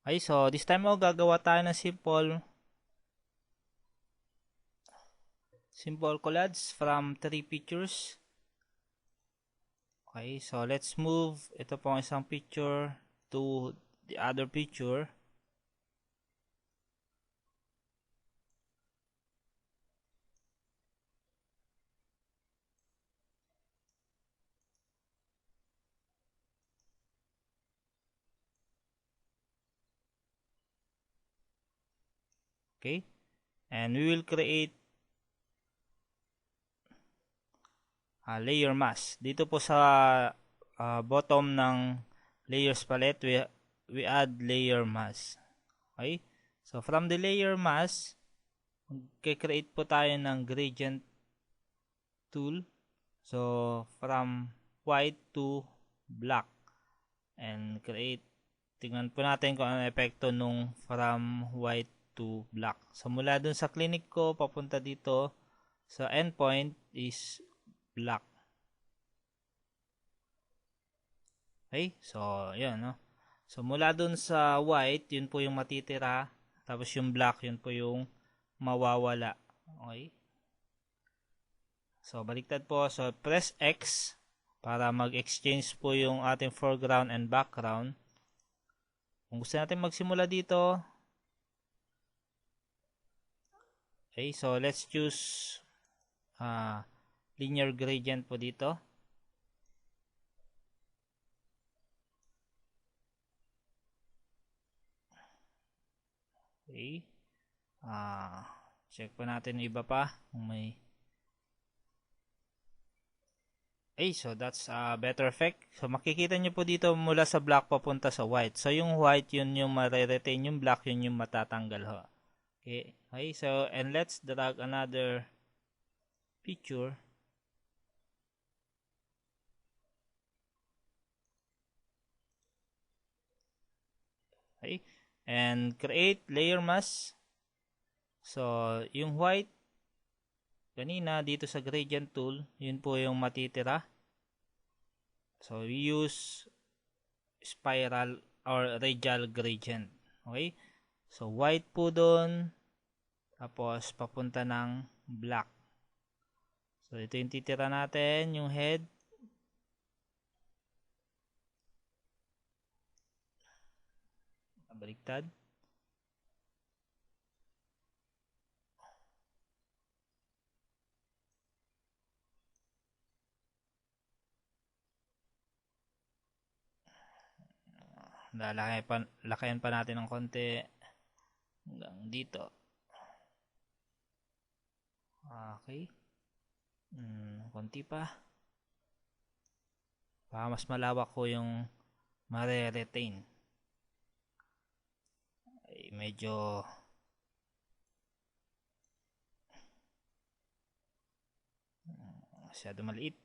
Okay, so this time gagawa tayo ng simple collage from 3 pictures. Okay, so let's move ito pong isang picture to the other picture. Okay, and we will create a layer mask. Dito po sa bottom ng layers palette, we add layer mask. Okay, so from the layer mask, mag-create po tayo ng gradient tool. So from white to black, and tingnan po natin kung ano epekto nung from white to black. So mula dun sa clinic ko papunta dito sa endpoint is black. Okay, so yun, no? So mula dun sa white, yun po yung matitira, tapos yung black, yun po yung mawawala. Okay, so baliktad po. So press X para mag-exchange po yung ating foreground and background. Kung gusto natin magsimula dito, okay, so let's choose linear gradient po dito. Okay, check po natin yung iba pa kung may. Okay, so that's a better effect. So makikita nyo po dito mula sa black papunta sa white. So yung white, yun yung ma-retain, yung black, yun yung matatanggal ho. Okay, okay, so and let's drag another picture. Okay, and create layer mask. So yung white kanina dito sa gradient tool, yun po yung matitira. So we use spiral or radial gradient. Okay, so white po doon, tapos papunta ng black. So ito yung titira natin, yung head. Baliktad. Lakayan pa natin ng konti hanggang dito. Okay, konti pa para mas malawak ko yung mare-retain. Ay, medyo masyado maliit.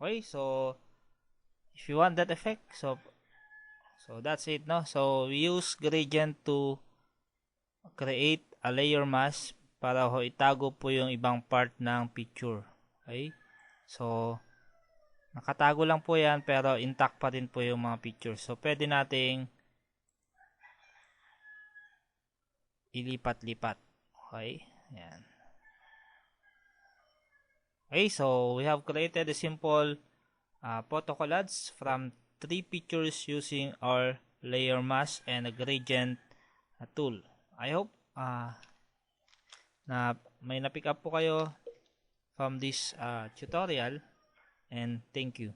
Okay, so if you want that effect, so that's it, no? So we use gradient to create a layer mask para ho itago po yung ibang part ng picture. Okay, so nakatago lang po yan pero intact pa rin po yung mga pictures. So pwede nating ilipat-lipat. Okay, yan. Okay, so we have created a simple photo collage from 3 pictures using our layer mask and a gradient tool. I hope na may na-pick up po kayo from this tutorial, and thank you.